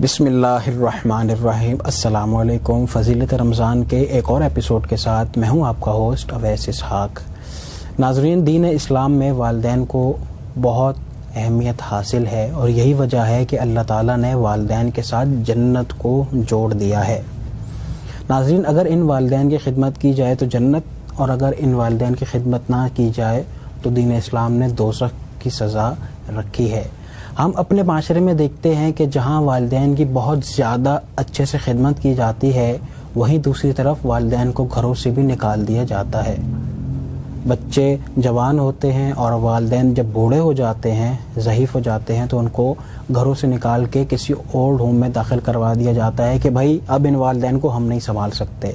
بسم اللہ الرحمن الرحیم۔ السلام علیکم۔ فضیلت رمضان کے ایک اور ایپیسوڈ کے ساتھ میں ہوں آپ کا ہوسٹ اویس اسحاق۔ ناظرین، دین اسلام میں والدین کو بہت اہمیت حاصل ہے اور یہی وجہ ہے کہ اللہ تعالیٰ نے والدین کے ساتھ جنت کو جوڑ دیا ہے۔ ناظرین، اگر ان والدین کی خدمت کی جائے تو جنت، اور اگر ان والدین کی خدمت نہ کی جائے تو دین اسلام نے دوزخ کی سزا رکھی ہے۔ ہم اپنے معاشرے میں دیکھتے ہیں کہ جہاں والدین کی بہت زیادہ اچھے سے خدمت کی جاتی ہے، وہیں دوسری طرف والدین کو گھروں سے بھی نکال دیا جاتا ہے۔ بچے جوان ہوتے ہیں اور والدین جب بوڑھے ہو جاتے ہیں، ضعیف ہو جاتے ہیں، تو ان کو گھروں سے نکال کے کسی اولڈ ہوم میں داخل کروا دیا جاتا ہے کہ بھائی اب ان والدین کو ہم نہیں سنبھال سکتے۔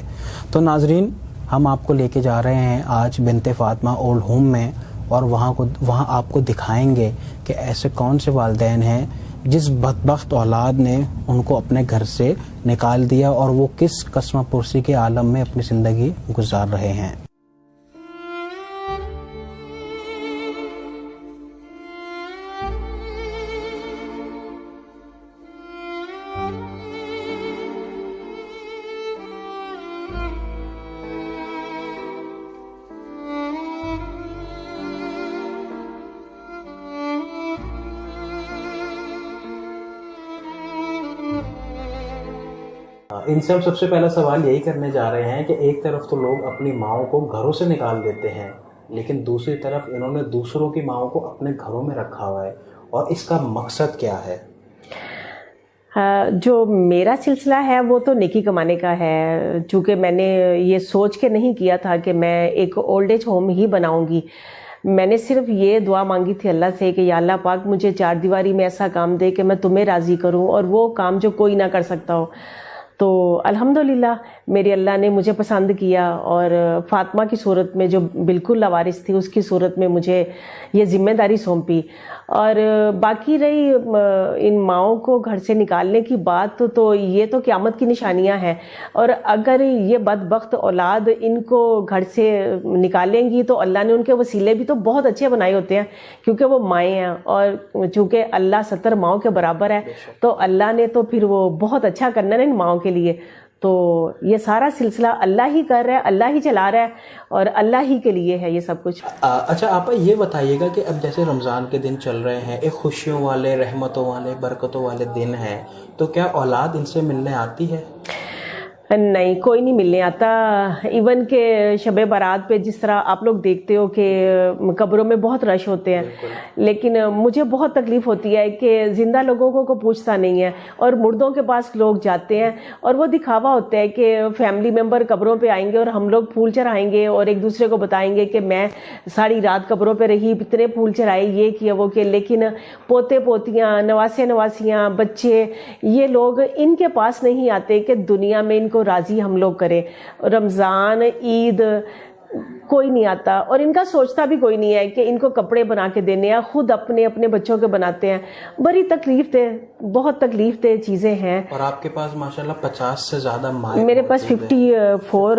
تو ناظرین، ہم آپ کو لے کے جا رہے ہیں آج بنت فاطمہ اولڈ ہوم میں، اور وہاں آپ کو دکھائیں گے کہ ایسے کون سے والدین ہیں جس بدبخت اولاد نے ان کو اپنے گھر سے نکال دیا اور وہ کس قسمہ پرسی کے عالم میں اپنی زندگی گزار رہے ہیں۔ ان سے ہم سب سے پہلا سوال یہی کرنے جا رہے ہیں کہ ایک طرف تو لوگ اپنی ماؤں کو گھروں سے نکال دیتے ہیں، لیکن دوسری طرف انہوں نے دوسروں کی ماؤں کو اپنے گھروں میں رکھا ہوا ہے، اور اس کا مقصد کیا ہے؟ جو میرا سلسلہ ہے وہ تو نیکی کمانے کا ہے، چونکہ میں نے یہ سوچ کے نہیں کیا تھا کہ میں ایک اولڈ ایج ہوم ہی بناؤں گی۔ میں نے صرف یہ دعا مانگی تھی اللہ سے کہ یا اللہ پاک مجھے چار دیواری میں ایسا کام دے کہ میں تمہیں راضی کروں، اور وہ کام جو کوئی نہ کر سکتا ہو۔ تو الحمدللہ میرے اللہ نے مجھے پسند کیا، اور فاطمہ کی صورت میں جو بالکل لاوارث تھی اس کی صورت میں مجھے یہ ذمہ داری سونپی۔ اور باقی رہی ان ماؤں کو گھر سے نکالنے کی بات، تو یہ تو قیامت کی نشانیاں ہیں، اور اگر یہ بدبخت اولاد ان کو گھر سے نکالیں گی تو اللہ نے ان کے وسیلے بھی تو بہت اچھے بنائے ہوتے ہیں، کیونکہ وہ مائیں ہیں، اور چونکہ اللہ 70 ماؤں کے برابر ہے، تو اللہ نے تو پھر وہ بہت اچھا کرنا ہے ان ماؤں کے لیے۔ تو یہ سارا سلسلہ اللہ ہی کر رہا ہے، اللہ ہی چلا رہا ہے، اور اللہ ہی کے لیے ہے یہ سب کچھ۔ اچھا آپ یہ بتائیے گا کہ اب جیسے رمضان کے دن چل رہے ہیں، ایک خوشیوں والے، رحمتوں والے، برکتوں والے دن ہیں، تو کیا اولاد ان سے ملنے آتی ہے؟ نہیں، کوئی نہیں ملنے آتا۔ ایون کہ شب برات پہ جس طرح آپ لوگ دیکھتے ہو کہ قبروں میں بہت رش ہوتے ہیں، لیکن مجھے بہت تکلیف ہوتی ہے کہ زندہ لوگوں کو کوئی پوچھتا نہیں ہے، اور مردوں کے پاس لوگ جاتے ہیں، اور وہ دکھاوا ہوتا ہے کہ فیملی ممبر قبروں پہ آئیں گے اور ہم لوگ پھول چڑھائیں گے اور ایک دوسرے کو بتائیں گے کہ میں ساری رات قبروں پہ رہی، اتنے پھول چڑھائے، یہ کیا وہ کیا، لیکن پوتے پوتیاں، نواسے نواسیاں، بچے، یہ لوگ ان کے پاس نہیں آتے کہ دنیا میں ان کو راضی ہم لوگ کریں۔ رمضان، عید، کوئی نہیں آتا، اور ان کا سوچتا بھی کوئی نہیں ہے کہ ان کو کپڑے بنا کے دینے ہیں، خود اپنے اپنے بچوں کے بناتے ہیں۔ بڑی تکلیف دہ، بہت تکلیف دہ چیزیں ہیں۔ اور آپ کے پاس ماشاءاللہ 50 سے زیادہ مائیں؟ میرے پاس 54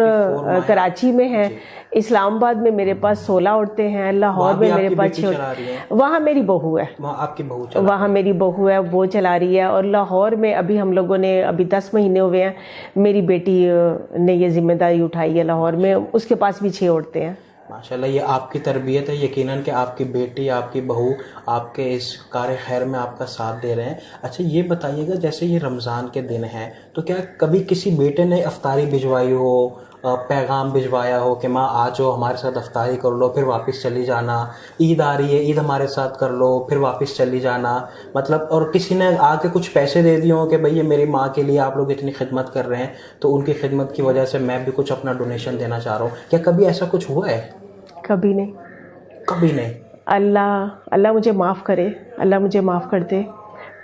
کراچی میں ہیں، اسلام آباد میں میرے پاس 16 عورتیں ہیں، لاہور میں میرے پاس 6۔ وہاں میری بہو ہے، وہاں میری بہو ہے، وہ چلا رہی ہے، اور لاہور میں ابھی ہم لوگوں نے 10 مہینے ہوئے ہیں، میری بیٹی نے یہ ذمہ داری اٹھائی ہے لاہور میں، اس کے پاس بھی 6 عورتیں ہیں۔ ماشاءاللہ، یہ آپ کی تربیت ہے، یقیناً کہ آپ کی بیٹی، آپ کی بہو آپ کے اس کار خیر میں آپ کا ساتھ دے رہے ہیں۔ اچھا یہ بتائیے گا، جیسے یہ رمضان کے دن ہیں، تو کیا کبھی کسی بیٹے نے افطاری بھجوائی ہو، پیغام بھجوایا ہو کہ ماں آ جاؤ ہمارے ساتھ افطاری کر لو پھر واپس چلی جانا، عید آ رہی ہے عید ہمارے ساتھ کر لو پھر واپس چلی جانا، مطلب، اور کسی نے آ کے کچھ پیسے دے دیے ہوں کہ بھئی یہ میری ماں کے لیے آپ لوگ اتنی خدمت کر رہے ہیں، تو ان کی خدمت کی وجہ سے میں بھی کچھ اپنا ڈونیشن دینا چاہ رہا ہوں، کیا کبھی ایسا کچھ ہوا ہے؟ کبھی نہیں، کبھی نہیں۔ اللہ مجھے معاف کرے، اللہ مجھے معاف کر دے،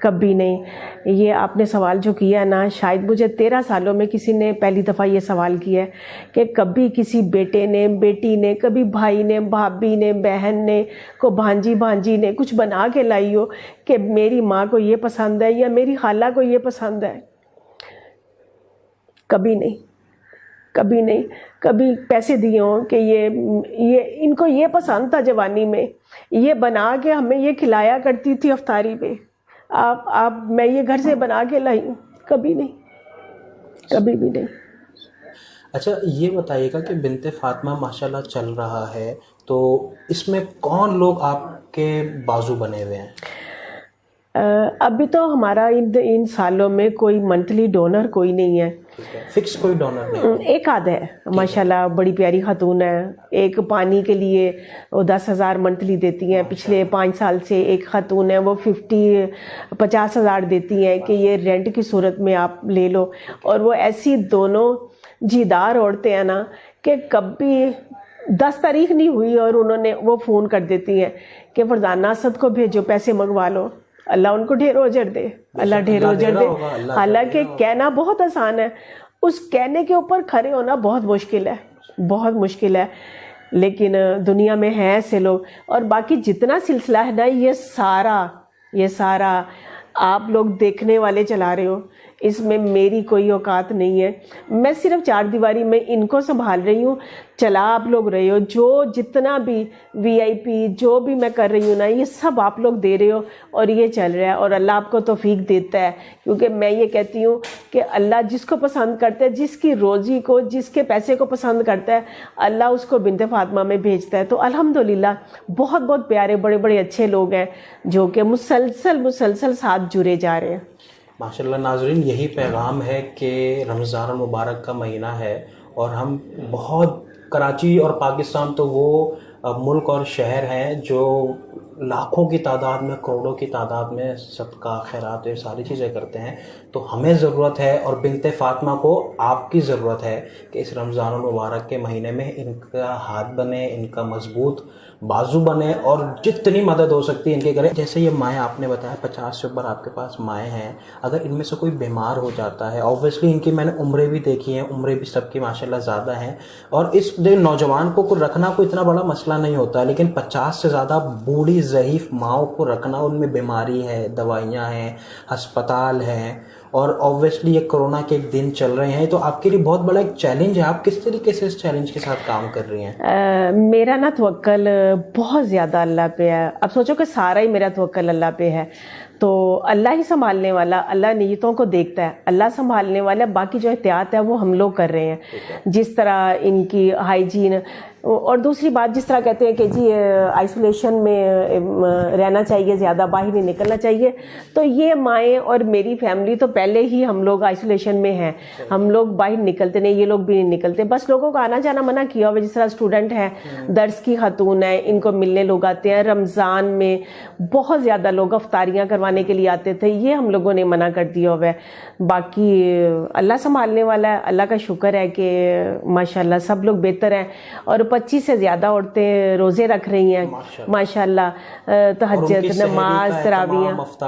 کبھی نہیں۔ یہ آپ نے سوال جو کیا ہے نا، شاید مجھے 13 سالوں میں کسی نے پہلی دفعہ یہ سوال کیا ہے کہ کبھی کسی بیٹے نے، بیٹی نے، کبھی بھائی نے، بھابھی نے، بہن نے، کو بھانجی نے کچھ بنا کے لائی ہو کہ میری ماں کو یہ پسند ہے یا میری خالہ کو یہ پسند ہے۔ کبھی نہیں، کبھی نہیں، کبھی پیسے دیے ہوں کہ یہ ان کو یہ پسند تھا جوانی میں، یہ بنا کے ہمیں یہ کھلایا کرتی تھی افطاری پہ، آپ میں یہ گھر سے بنا کے لائی ہوں، کبھی نہیں، کبھی بھی نہیں. اچھا یہ بتائیے گا کہ بنت فاطمہ ماشاءاللہ چل رہا ہے، تو اس میں کون لوگ آپ کے بازو بنے ہوئے ہیں؟ ابھی تو ہمارا ان سالوں میں کوئی منتھلی ڈونر کوئی نہیں ہے، فکس کوئی ڈونر نہیں؟ ایک آدھ ہے ماشاءاللہ، بڑی پیاری خاتون ہے، ایک پانی کے لیے وہ 10,000 منتھلی دیتی ہیں، پچھلے 5 سال سے ایک خاتون ہے وہ 50,000 دیتی ہیں کہ یہ رینٹ کی صورت میں آپ لے لو. اور وہ ایسی دونوں جیدار عورتیں ہیں نا کہ کبھی 10 تاریخ نہیں ہوئی اور وہ فون کر دیتی ہیں کہ فرزانہ اسد کو بھیجو، پیسے منگوا لو، اللہ ان کو ڈھیر اجر دے، اللہ ڈھیر اجر دے. حالانکہ کہنا بہت آسان ہے، اس کہنے کے اوپر کھڑے ہونا بہت مشکل ہے، بہت مشکل ہے. لیکن دنیا میں ہیں ایسے لوگ. اور باقی جتنا سلسلہ ہے نا، یہ سارا آپ لوگ دیکھنے والے چلا رہے ہو، اس میں میری کوئی اوقات نہیں ہے. میں صرف 4 دیواری میں ان کو سنبھال رہی ہوں، چلا آپ لوگ رہے ہو. جو جتنا بھی VIP جو بھی میں کر رہی ہوں نا، یہ سب آپ لوگ دے رہے ہو اور یہ چل رہا ہے. اور اللہ آپ کو توفیق دیتا ہے، کیونکہ میں یہ کہتی ہوں کہ اللہ جس کو پسند کرتا ہے، جس کی روزی کو، جس کے پیسے کو پسند کرتا ہے، اللہ اس کو بنت فاطمہ میں بھیجتا ہے. تو الحمدللہ بہت بہت پیارے بڑے بڑے اچھے لوگ ہیں جو کہ مسلسل ساتھ جڑے جا رہے ہیں. ماشاءاللہ. ناظرین یہی پیغام ہے کہ رمضان المبارک کا مہینہ ہے اور ہم بہت، کراچی اور پاکستان تو وہ ملک اور شہر ہیں جو لاکھوں کی تعداد میں، کروڑوں کی تعداد میں صدقہ خیرات یہ ساری چیزیں کرتے ہیں. تو ہمیں ضرورت ہے اور بنت فاطمہ کو آپ کی ضرورت ہے کہ اس رمضان المبارک کے مہینے میں ان کا ہاتھ بنے، ان کا مضبوط بازو بنے اور جتنی مدد ہو سکتی ہے ان کے کریں. جیسے یہ مائیں آپ نے بتایا 50 سے اوپر آپ کے پاس مائیں ہیں، اگر ان میں سے کوئی بیمار ہو جاتا ہے، اوبویسلی ان کی میں نے عمریں بھی دیکھی ہیں، عمریں بھی سب کی ماشاءاللہ زیادہ ہیں، اور اس نوجوان کو رکھنا کوئی اتنا بڑا مسئلہ نہیں ہوتا ہے، لیکن 50 سے زیادہ بوڑھی ضعیف ماؤں کو رکھنا، ان میں بیماری ہے، دوائیاں ہیں، ہسپتال ہیں، اور اوبویسلی یہ کرونا کے دن چل رہے ہیں، تو آپ کے لیے بہت بڑا ایک چیلنج ہے. آپ کس طریقے سے اس چیلنج کے ساتھ کام کر رہی ہیں؟ میرا نا توکل بہت زیادہ اللہ پہ ہے. اب سوچو کہ سارا ہی میرا توکل اللہ پہ ہے، تو اللہ ہی سنبھالنے والا، اللہ نیتوں کو دیکھتا ہے، اللہ سنبھالنے والا. باقی جو احتیاط ہے وہ ہم لوگ کر رہے ہیں، جس طرح ان کی ہائیجین. اور دوسری بات، جس طرح کہتے ہیں کہ جی آئسولیشن میں رہنا چاہیے، زیادہ باہر نہیں نکلنا چاہیے، تو یہ مائیں اور میری فیملی تو پہلے ہی ہم لوگ آئسولیشن میں ہیں، ہم لوگ باہر نکلتے نہیں، یہ لوگ بھی نہیں نکلتے. بس لوگوں کو آنا جانا منع کیا ہوا، جس طرح اسٹوڈنٹ ہیں، درس کی خاتون ہیں، ان کو ملنے لوگ آتے ہیں. رمضان میں بہت زیادہ لوگ افطاریاں کروانے کے لیے آتے تھے، یہ ہم لوگوں نے منع کر دیا ہوا ہے. باقی اللہ سنبھالنے والا ہے، اللہ کا شکر ہے کہ ماشاءاللہ سب لوگ بہتر ہیں. اور 25 سے زیادہ عورتیں روزے رکھ رہی ہیں ماشاءاللہ، تہجد، نماز، تراویح،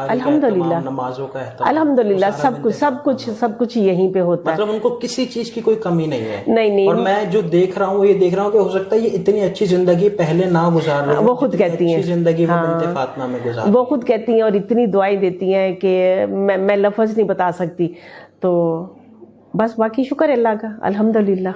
الحمدللہ سب کچھ یہیں پہ ہوتا ہے. مطلب ان کو کسی چیز کی کوئی کمی نہیں ہے. نہیں. اور میں جو دیکھ رہا ہوں، یہ دیکھ رہا ہوں کہ ہو سکتا ہے یہ اتنی اچھی زندگی پہلے نہ گزار رہی ہیں، وہ خود کہتی ہیں زندگی وہ بنت فاطمہ میں گزار، وہ خود کہتی ہیں، اور اتنی دعائیں دیتی ہیں کہ میں لفظ نہیں بتا سکتی. تو بس باقی شکر اللہ کا، الحمدللہ.